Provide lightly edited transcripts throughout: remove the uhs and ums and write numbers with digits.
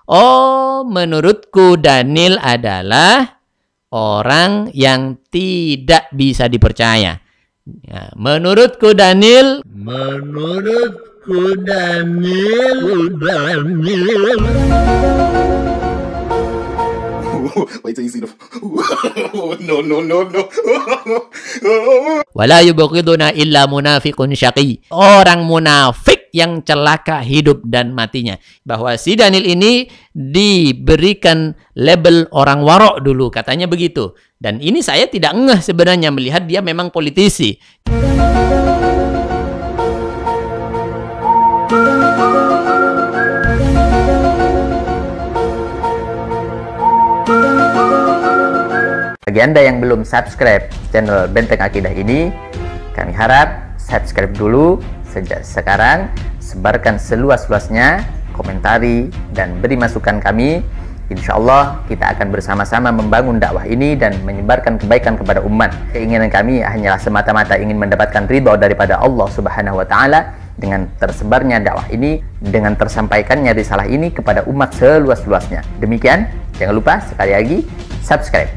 Oh, menurutku Daniel adalah orang yang tidak bisa dipercaya. Ya, menurutku Daniel. Wait till you see the. No. Wala yubghiduna illa munafiqun syaqi. Orang munafik yang celaka hidup dan matinya. Bahwa si Daniel ini diberikan label orang warok dulu, katanya begitu. Dan ini saya tidak ngeh sebenarnya melihat dia memang politisi. Bagi Anda yang belum subscribe channel Benteng Akidah ini, kami harap subscribe dulu sejak sekarang, sebarkan seluas-luasnya, komentari, dan beri masukan kami. Insya Allah kita akan bersama-sama membangun dakwah ini dan menyebarkan kebaikan kepada umat. Keinginan kami hanyalah semata-mata ingin mendapatkan ridho daripada Allah Subhanahu wa Ta'ala dengan tersebarnya dakwah ini, dengan tersampaikannya risalah ini kepada umat seluas-luasnya. Demikian, jangan lupa sekali lagi subscribe.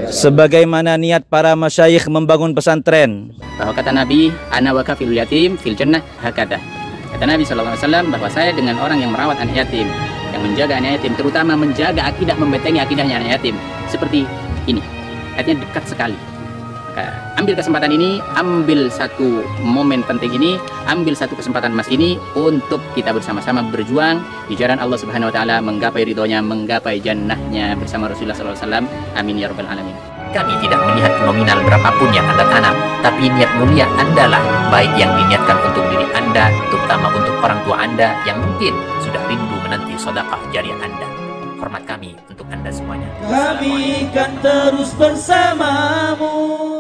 Sebagaimana niat para masyayikh membangun pesantren, bahwa kata Nabi, ana wa kafilul yatim fil jannah hakada. Kata Nabi SAW bahwa saya dengan orang yang merawat anak yatim, yang menjaga anak yatim, terutama menjaga akidah, membentengi akidahnya anak yatim, seperti ini. Artinya dekat sekali. Maka ambil kesempatan ini, ambil satu momen penting ini, ambil satu kesempatan emas ini untuk kita bersama-sama berjuang di jalan Allah Subhanahu wa Ta'ala, menggapai ridhonya, menggapai jannahnya bersama Rasulullah SAW. Amin ya rabbal alamin. Kami tidak melihat nominal berapapun yang Anda tanam, tapi niat mulia Anda lah, baik yang diniatkan untuk diri Anda, terutama untuk orang tua Anda yang mungkin sudah rindu menanti sedekah jariah Anda. Hormat kami untuk Anda semuanya. Kami kan terus bersamamu.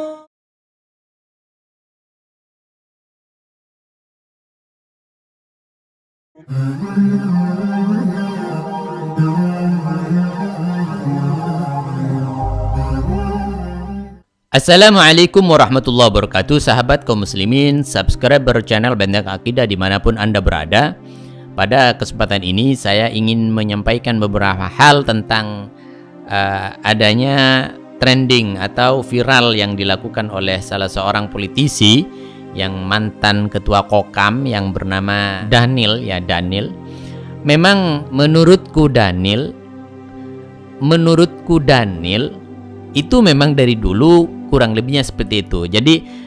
Assalamualaikum warahmatullahi wabarakatuh. Sahabat kaum muslimin, subscriber channel Benteng Akidah dimanapun Anda berada. Pada kesempatan ini saya ingin menyampaikan beberapa hal tentang adanya trending atau viral yang dilakukan oleh salah seorang politisi yang mantan ketua Kokam yang bernama Daniel. Memang menurutku Daniel itu memang dari dulu kurang lebihnya seperti itu. Jadi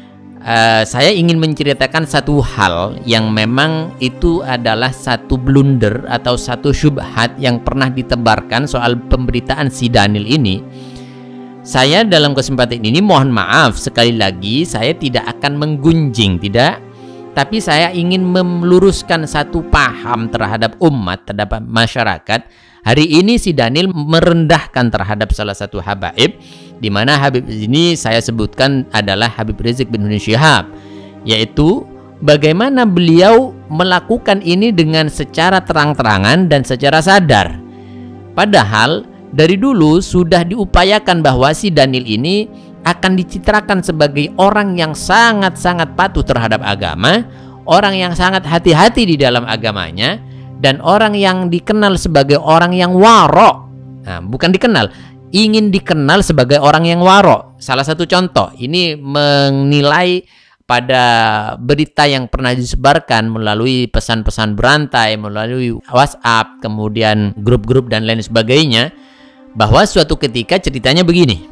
saya ingin menceritakan satu hal yang memang itu adalah satu blunder atau satu syubhat yang pernah ditebarkan soal pemberitaan si Daniel ini. Saya dalam kesempatan ini mohon maaf sekali lagi, saya tidak akan menggunjing, tidak. Tapi saya ingin meluruskan satu paham terhadap umat, terhadap masyarakat. Hari ini si Daniel merendahkan terhadap salah satu habaib, di mana Habib ini saya sebutkan adalah Habib Rizik bin Syihab, yaitu bagaimana beliau melakukan ini dengan secara terang-terangan dan secara sadar. Padahal dari dulu sudah diupayakan bahwa si Daniel ini akan dicitrakan sebagai orang yang sangat-sangat patuh terhadap agama, orang yang sangat hati-hati di dalam agamanya, dan orang yang dikenal sebagai orang yang warok. Nah, bukan dikenal, ingin dikenal sebagai orang yang warok. Salah satu contoh, ini menilai pada berita yang pernah disebarkan melalui pesan-pesan berantai, melalui WhatsApp, kemudian grup-grup dan lain sebagainya, bahwa suatu ketika ceritanya begini.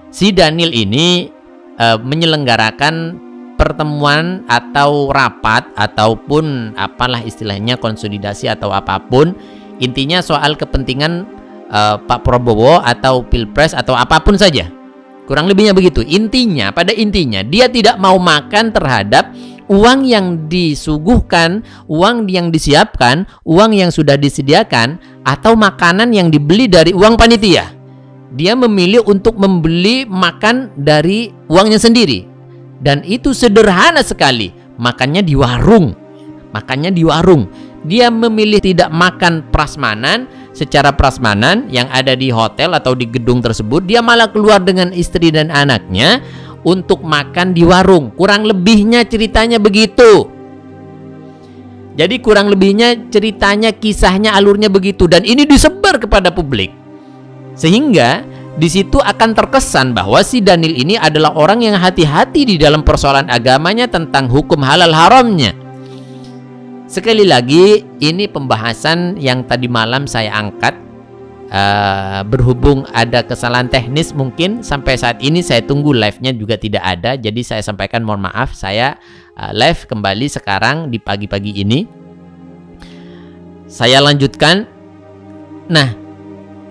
Si Daniel ini menyelenggarakan pertemuan atau rapat ataupun apalah istilahnya, konsolidasi atau apapun, intinya soal kepentingan Pak Prabowo atau Pilpres atau apapun saja, kurang lebihnya begitu. Intinya, pada intinya dia tidak mau makan terhadap uang yang disuguhkan, uang yang disiapkan, uang yang sudah disediakan, atau makanan yang dibeli dari uang panitia. Dia memilih untuk membeli makan dari uangnya sendiri. Dan itu sederhana sekali, makannya di warung. Dia memilih tidak makan prasmanan, secara prasmanan yang ada di hotel atau di gedung tersebut. Dia malah keluar dengan istri dan anaknya untuk makan di warung. Kurang lebihnya ceritanya begitu. Jadi kurang lebihnya ceritanya, kisahnya, alurnya begitu, dan ini disebar kepada publik. Sehingga di situ akan terkesan bahwa si Daniel ini adalah orang yang hati-hati di dalam persoalan agamanya tentang hukum halal haramnya. Sekali lagi, ini pembahasan yang tadi malam saya angkat. Berhubung ada kesalahan teknis mungkin sampai saat ini saya tunggu live-nya juga tidak ada. Jadi saya sampaikan mohon maaf, saya live kembali sekarang di pagi-pagi ini. Saya lanjutkan. Nah,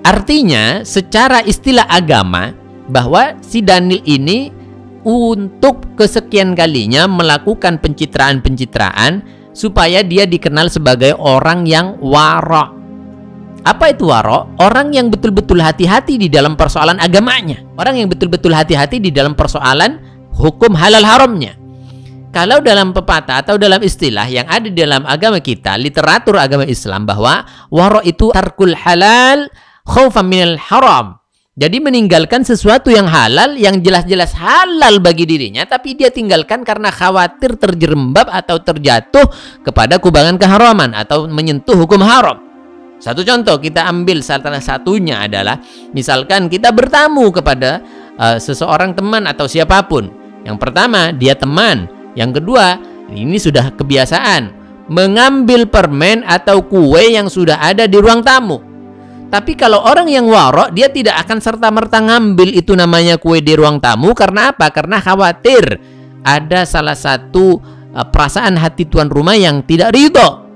artinya secara istilah agama bahwa si Daniel ini untuk kesekian kalinya melakukan pencitraan-pencitraan supaya dia dikenal sebagai orang yang wara'. Apa itu wara'? Orang yang betul-betul hati-hati di dalam persoalan agamanya. Orang yang betul-betul hati-hati di dalam persoalan hukum halal haramnya. Kalau dalam pepatah atau dalam istilah yang ada di dalam agama kita, literatur agama Islam, bahwa wara' itu tarkul halal khaufan minal haram. Jadi meninggalkan sesuatu yang halal, yang jelas-jelas halal bagi dirinya, tapi dia tinggalkan karena khawatir terjerembab atau terjatuh kepada kubangan keharaman atau menyentuh hukum haram. Satu contoh kita ambil, salah satunya adalah misalkan kita bertamu kepada seseorang teman atau siapapun. Yang pertama, dia teman. Yang kedua, ini sudah kebiasaan mengambil permen atau kue yang sudah ada di ruang tamu. Tapi kalau orang yang wara', dia tidak akan serta-merta ngambil itu namanya kue di ruang tamu. Karena apa? Karena khawatir ada salah satu perasaan hati tuan rumah yang tidak ridho.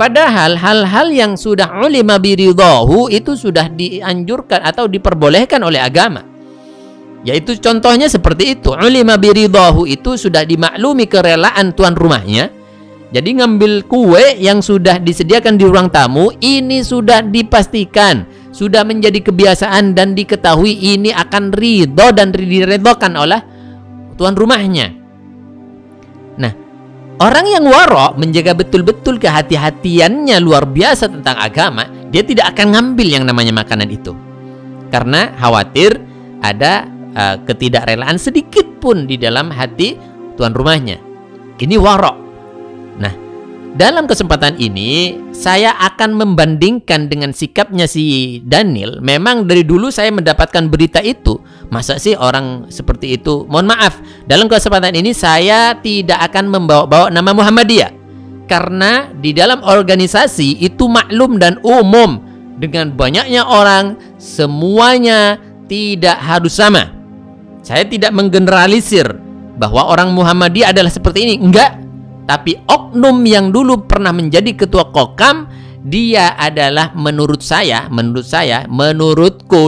Padahal hal-hal yang sudah ulima biridhahu itu sudah dianjurkan atau diperbolehkan oleh agama. Yaitu contohnya seperti itu. Ulima biridhahu itu sudah dimaklumi kerelaan tuan rumahnya. Jadi ngambil kue yang sudah disediakan di ruang tamu, ini sudah dipastikan, sudah menjadi kebiasaan dan diketahui ini akan ridho dan diridhokan oleh tuan rumahnya. Nah, orang yang wara' menjaga betul-betul kehati-hatiannya luar biasa tentang agama, dia tidak akan ngambil yang namanya makanan itu. Karena khawatir ada ketidakrelaan sedikit pun di dalam hati tuan rumahnya. Ini wara'. Nah, dalam kesempatan ini saya akan membandingkan dengan sikapnya si Daniel. Memang dari dulu saya mendapatkan berita itu. Masa sih orang seperti itu? Mohon maaf, dalam kesempatan ini saya tidak akan membawa-bawa nama Muhammadiyah. Karena di dalam organisasi itu maklum dan umum. Dengan banyaknya orang, semuanya tidak harus sama. Saya tidak menggeneralisir bahwa orang Muhammadiyah adalah seperti ini. Enggak. Tapi oknum yang dulu pernah menjadi ketua Kokam, dia adalah menurutku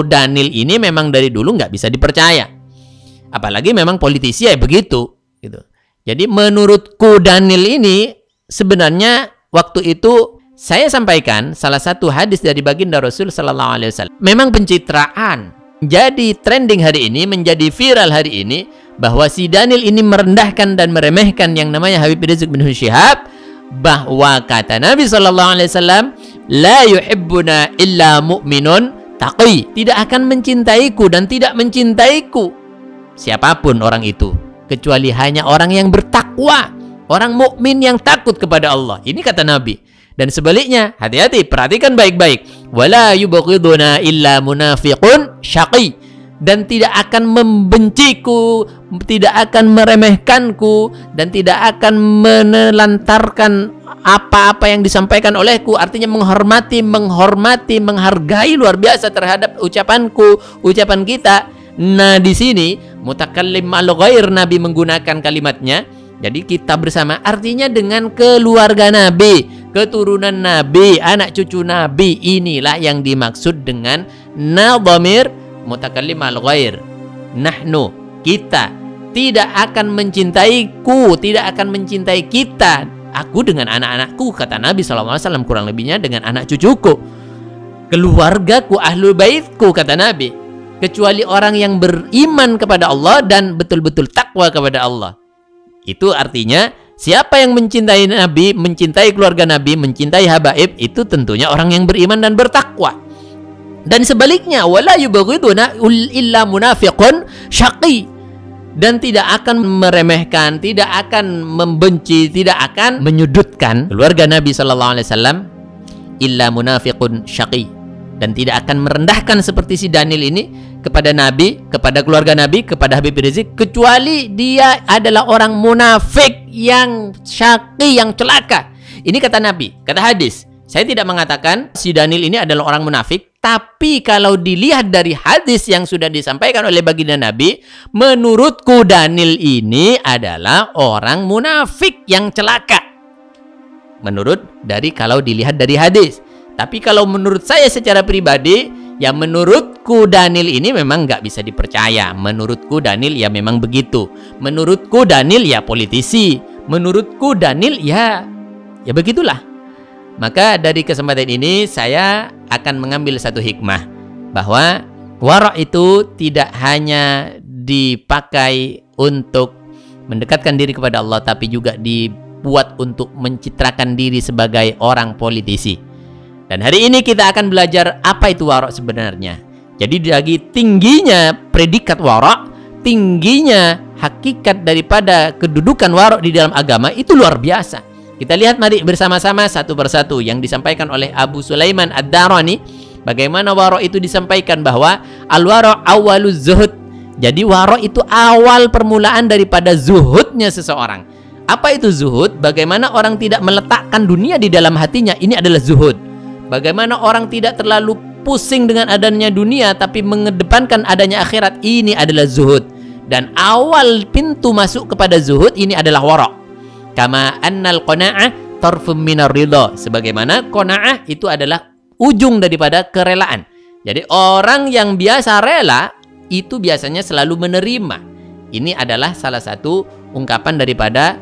Daniel ini memang dari dulu nggak bisa dipercaya. Apalagi memang politisi ya begitu. Gitu. Jadi menurutku Daniel ini sebenarnya waktu itu saya sampaikan salah satu hadis dari baginda Rasul Sallallahu Alaihi Wasallam. Memang pencitraan jadi trending hari ini, menjadi viral hari ini, bahwa si Daniel ini merendahkan dan meremehkan yang namanya Habib Rizik bin Syihab, bahwa kata Nabi SAW, la yuhibbuna illa mu'minun taqi, tidak akan mencintaiku dan tidak mencintaiku siapapun orang itu kecuali hanya orang yang bertakwa, orang mukmin yang takut kepada Allah. Ini kata Nabi. Dan sebaliknya, hati-hati, perhatikan baik-baik. Wala yubghiduna illa munafiqun syaqi, dan tidak akan membenciku, tidak akan meremehkanku, dan tidak akan menelantarkan apa-apa yang disampaikan olehku. Artinya menghormati, menghargai luar biasa terhadap ucapanku, ucapan kita. Nah, di sini mutakallim ma'al ghair, Nabi menggunakan kalimatnya. Jadi kita bersama, artinya dengan keluarga Nabi, keturunan Nabi, anak cucu Nabi. Inilah yang dimaksud dengan nadhamir mutakallim al ghair. Nahnu, kita, tidak akan mencintaiku, tidak akan mencintai kita, aku dengan anak-anakku, kata Nabi SAW, kurang lebihnya dengan anak cucuku, keluargaku, ahlul baitku, kata Nabi, kecuali orang yang beriman kepada Allah dan betul-betul takwa kepada Allah. Itu artinya siapa yang mencintai Nabi, mencintai keluarga Nabi, mencintai habaib, itu tentunya orang yang beriman dan bertakwa. Dan sebaliknya, wala yubaghiduna illa munafiqun syaqi. dan tidak akan meremehkan, tidak akan membenci, tidak akan menyudutkan keluarga Nabi sallallahu alaihi wasallam illa munafiqun syaqi, dan tidak akan merendahkan seperti si Daniel ini kepada Nabi, kepada keluarga Nabi, kepada Habib Rizik, kecuali dia adalah orang munafik yang syaqi, yang celaka. Ini kata Nabi, kata hadis. Saya tidak mengatakan si Daniel ini adalah orang munafik, tapi kalau dilihat dari hadis yang sudah disampaikan oleh baginda Nabi, menurutku Daniel ini adalah orang munafik yang celaka. Kalau dilihat dari hadis. Tapi kalau menurut saya secara pribadi, ya menurutku Daniel ini memang nggak bisa dipercaya. Menurutku Daniel ya memang begitu. Menurutku Daniel ya politisi. Menurutku Daniel ya begitulah. Maka dari kesempatan ini saya akan mengambil satu hikmah, bahwa wara' itu tidak hanya dipakai untuk mendekatkan diri kepada Allah, tapi juga dibuat untuk mencitrakan diri sebagai orang politisi. Dan hari ini kita akan belajar apa itu wara' sebenarnya. Jadi lagi tingginya predikat wara', tingginya hakikat daripada kedudukan wara' di dalam agama itu luar biasa. Kita lihat mari bersama-sama satu persatu yang disampaikan oleh Abu Sulaiman Ad-Darani. Bagaimana wara' itu disampaikan bahwa al-wara' awwaluz zuhud. Jadi wara' itu awal permulaan daripada zuhudnya seseorang. Apa itu zuhud? Bagaimana orang tidak meletakkan dunia di dalam hatinya, ini adalah zuhud. Bagaimana orang tidak terlalu pusing dengan adanya dunia, tapi mengedepankan adanya akhirat, ini adalah zuhud. Dan awal pintu masuk kepada zuhud ini adalah wara'. Kama annal qana'ah tarfum minar ridha. Sebagaimana qana'ah itu adalah ujung daripada kerelaan. Jadi orang yang biasa rela itu biasanya selalu menerima. Ini adalah salah satu ungkapan daripada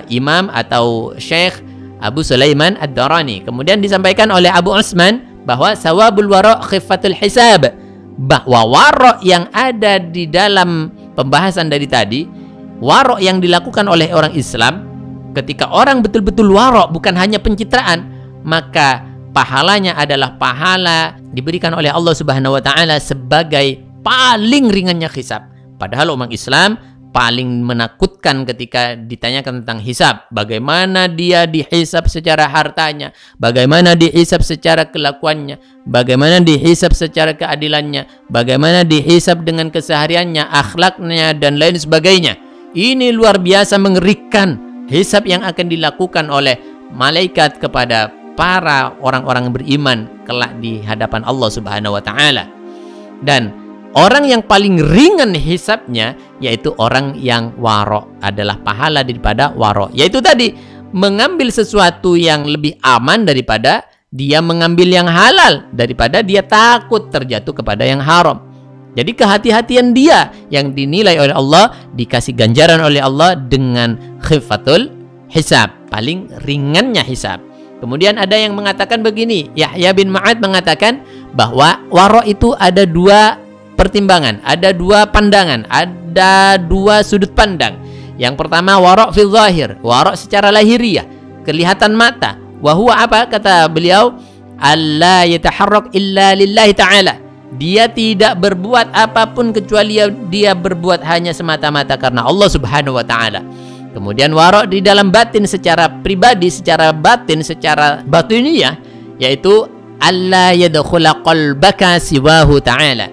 Imam atau Syekh Abu Sulaiman Ad-Darani. Kemudian disampaikan oleh Abu Utsman bahwa sawabul wara' khifatul hisab. Bahwa wara' yang ada di dalam pembahasan dari tadi, wara' yang dilakukan oleh orang Islam, ketika orang betul-betul wara', bukan hanya pencitraan, maka pahalanya adalah pahala diberikan oleh Allah Subhanahu wa taala sebagai paling ringannya hisab. Padahal umat Islam paling menakutkan ketika ditanyakan tentang hisab. Bagaimana dia dihisab secara hartanya, bagaimana dihisab secara kelakuannya, bagaimana dihisab secara keadilannya, bagaimana dihisab dengan kesehariannya, akhlaknya, dan lain sebagainya. Ini luar biasa mengerikan. Hisab yang akan dilakukan oleh malaikat kepada para orang-orang beriman kelak di hadapan Allah Subhanahu wa taala. Dan orang yang paling ringan hisabnya yaitu orang yang wara', adalah pahala daripada wara', yaitu tadi mengambil sesuatu yang lebih aman daripada dia mengambil yang halal, daripada dia takut terjatuh kepada yang haram. Jadi kehati-hatian dia yang dinilai oleh Allah, dikasih ganjaran oleh Allah dengan khifatul hisab, paling ringannya hisab. Kemudian ada yang mengatakan begini, Yahya bin Ma'ad mengatakan bahwa wara' itu ada dua pertimbangan, ada dua pandangan, ada dua sudut pandang. Yang pertama wara' fil zahir, wara' secara lahiriah, kelihatan mata. Wa huwa apa? Kata beliau, alla yataharrak illa lillahi ta'ala. Dia tidak berbuat apapun kecuali dia berbuat hanya semata-mata karena Allah Subhanahu wa taala. Kemudian wara' di dalam batin secara pribadi, secara batin, secara batiniyah, yaitu alla yadkhula qalbaka siwahu ta'ala.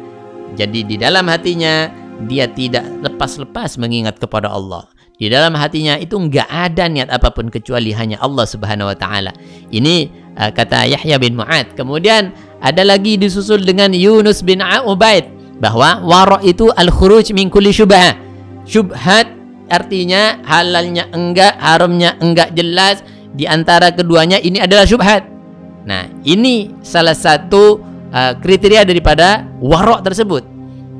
Jadi di dalam hatinya dia tidak lepas-lepas mengingat kepada Allah. Di dalam hatinya itu enggak ada niat apapun kecuali hanya Allah Subhanahu wa taala. Ini kata Yahya bin Mu'ad. Kemudian ada lagi disusul dengan Yunus bin Ubaid bahwa wara' itu al-khuruj min kulli syubhah. Syubhat artinya halalnya enggak, haramnya enggak jelas. Di antara keduanya ini adalah syubhat. Nah, ini salah satu kriteria daripada wara' tersebut.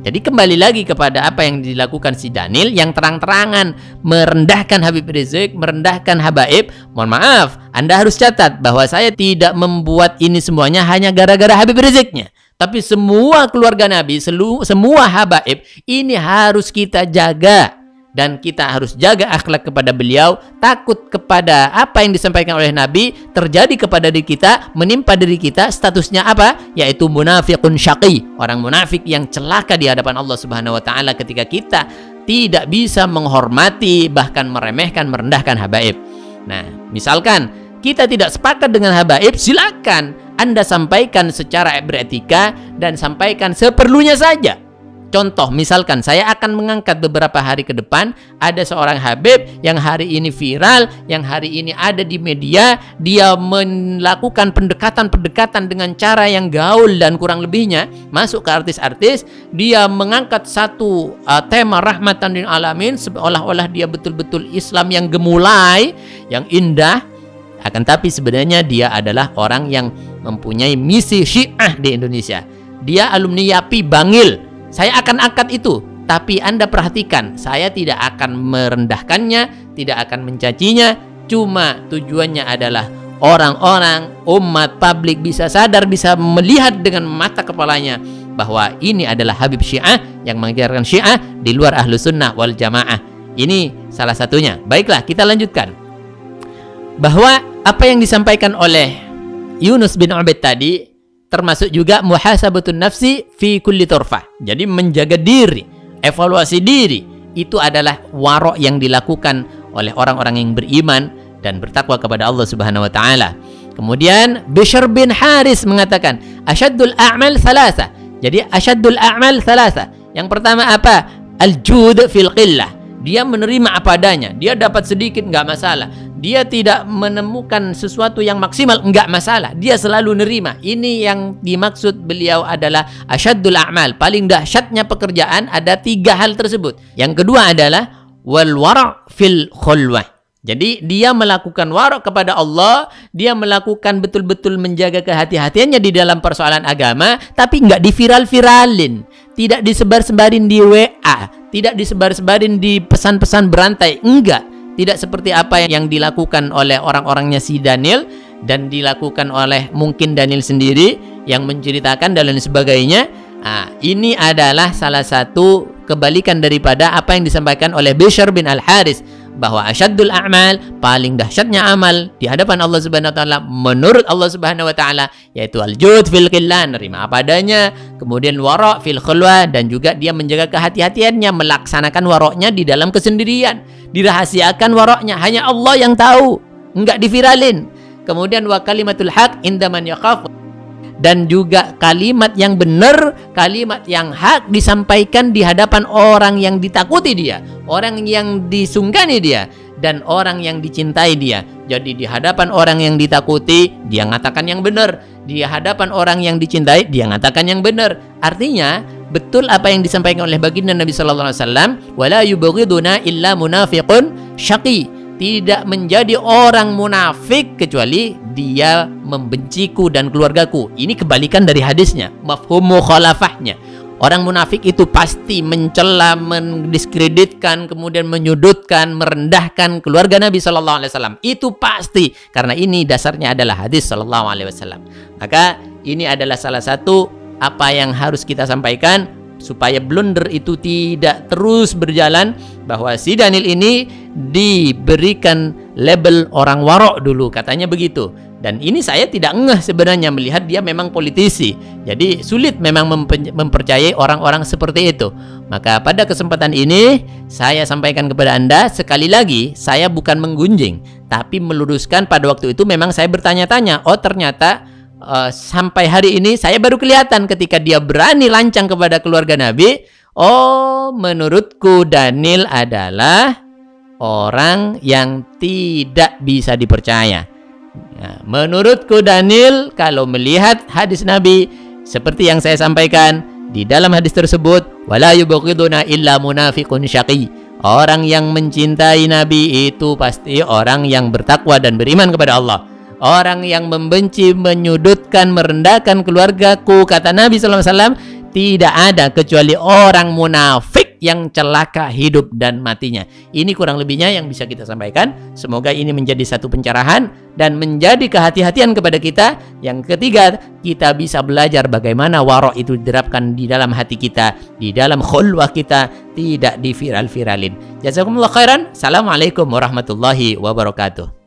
Jadi kembali lagi kepada apa yang dilakukan si Daniel yang terang-terangan merendahkan Habib Rizik, merendahkan habaib. Mohon maaf, Anda harus catat bahwa saya tidak membuat ini semuanya hanya gara-gara Habib Riziknya. Tapi semua keluarga Nabi, semua habaib ini harus kita jaga. Dan kita harus jaga akhlak kepada beliau, takut kepada apa yang disampaikan oleh Nabi terjadi kepada diri kita, menimpa diri kita. Statusnya apa? Yaitu munafiqun syaqi, orang munafik yang celaka di hadapan Allah Subhanahu wa taala ketika kita tidak bisa menghormati, bahkan meremehkan, merendahkan habaib. Nah, misalkan kita tidak sepakat dengan habaib, silakan Anda sampaikan secara beretika dan sampaikan seperlunya saja. Contoh, misalkan saya akan mengangkat beberapa hari ke depan, ada seorang habib yang hari ini viral, yang hari ini ada di media, dia melakukan pendekatan-pendekatan dengan cara yang gaul dan kurang lebihnya masuk ke artis-artis. Dia mengangkat satu tema rahmatan lil alamin, seolah-olah dia betul-betul Islam yang gemulai, yang indah. Akan tapi sebenarnya dia adalah orang yang mempunyai misi Syiah di Indonesia. Dia alumni YAPI Bangil. Saya akan angkat itu, tapi Anda perhatikan, saya tidak akan merendahkannya, tidak akan mencacinya. Cuma tujuannya adalah orang-orang, umat, publik bisa sadar, bisa melihat dengan mata kepalanya bahwa ini adalah Habib Syiah yang mengajarkan Syiah di luar Ahlus Sunnah wal Jamaah. Ini salah satunya. Baiklah, kita lanjutkan. Bahwa apa yang disampaikan oleh Yunus bin Ubaid tadi termasuk juga muhasabatun nafsi fi kulli turfah. Jadi menjaga diri, evaluasi diri, itu adalah warok yang dilakukan oleh orang-orang yang beriman dan bertakwa kepada Allah Subhanahu wa taala. Kemudian Bishr bin Haris mengatakan, asyaddul a'mal thalatha. Jadi asyaddul a'mal thalatha. Yang pertama apa? Al-jud fil qillah. Dia menerima apa adanya. Dia dapat sedikit enggak masalah. Dia tidak menemukan sesuatu yang maksimal, enggak masalah. Dia selalu nerima. Ini yang dimaksud beliau adalah asyaddul a'mal. Paling dahsyatnya pekerjaan ada 3 hal tersebut. Yang kedua adalah wal wara' fil khulwah. Jadi dia melakukan wara' kepada Allah, dia melakukan betul-betul menjaga kehati-hatiannya di dalam persoalan agama, tapi enggak diviral-viralin, tidak disebar-sebarin di WA, tidak disebar-sebarin di pesan-pesan berantai, enggak. Tidak seperti apa yang dilakukan oleh orang-orangnya si Daniel dan dilakukan oleh mungkin Daniel sendiri yang menceritakan dan lain sebagainya. Nah, ini adalah salah satu kebalikan daripada apa yang disampaikan oleh Bishr bin Al-Haris, bahwa asyaddul a'mal, paling dahsyatnya amal di hadapan Allah Subhanahu wa taala menurut Allah Subhanahu wa taala yaitu al-jud fil qillah, nerima apa adanya, kemudian wara' fil khulwah, dan juga dia menjaga kehati-hatiannya, melaksanakan waroknya di dalam kesendirian, dirahasiakan waroknya, hanya Allah yang tahu, enggak diviralin. Kemudian wa kalimatul haq inda man yakhaf, dan juga kalimat yang benar, kalimat yang hak disampaikan di hadapan orang yang ditakuti dia, orang yang disungkani dia, dan orang yang dicintai dia. Jadi di hadapan orang yang ditakuti, dia mengatakan yang benar. Di hadapan orang yang dicintai, dia mengatakan yang benar. Artinya, betul apa yang disampaikan oleh baginda Nabi sallallahu alaihi wasallam, wala yubaghiduna illa munafiqun syaqi. Tidak menjadi orang munafik kecuali dia membenciku dan keluargaku. Ini kebalikan dari hadisnya, mafhum mukhalafahnya. Orang munafik itu pasti mencela, mendiskreditkan, kemudian menyudutkan, merendahkan keluarga Nabi sallallahu alaihi wasallam. Itu pasti, karena ini dasarnya adalah hadis sallallahu alaihi wasallam. Maka ini adalah salah satu apa yang harus kita sampaikan supaya blunder itu tidak terus berjalan, bahwa si Daniel ini diberikan label orang warok dulu, katanya begitu. Dan ini saya tidak ngeh sebenarnya melihat dia memang politisi. Jadi sulit memang mempercayai orang-orang seperti itu. Maka pada kesempatan ini saya sampaikan kepada Anda, sekali lagi saya bukan menggunjing, tapi meluruskan. Pada waktu itu memang saya bertanya-tanya, oh ternyata sampai hari ini saya baru kelihatan ketika dia berani lancang kepada keluarga Nabi. Oh, menurutku Daniel adalah orang yang tidak bisa dipercaya. Nah, menurutku Daniel, kalau melihat hadis Nabi seperti yang saya sampaikan di dalam hadis tersebut, wala yubaghiduna illa munafiqun syaqi. Orang yang mencintai Nabi itu pasti orang yang bertakwa dan beriman kepada Allah. Orang yang membenci, menyudutkan, merendahkan keluargaku, kata Nabi SAW, tidak ada kecuali orang munafik yang celaka hidup dan matinya. Ini kurang lebihnya yang bisa kita sampaikan. Semoga ini menjadi satu pencerahan dan menjadi kehati-hatian kepada kita. Yang ketiga, kita bisa belajar bagaimana warok itu diterapkan di dalam hati kita, di dalam khulwah kita, tidak diviral-viralin. Jazakumullah khairan. Assalamualaikum warahmatullahi wabarakatuh.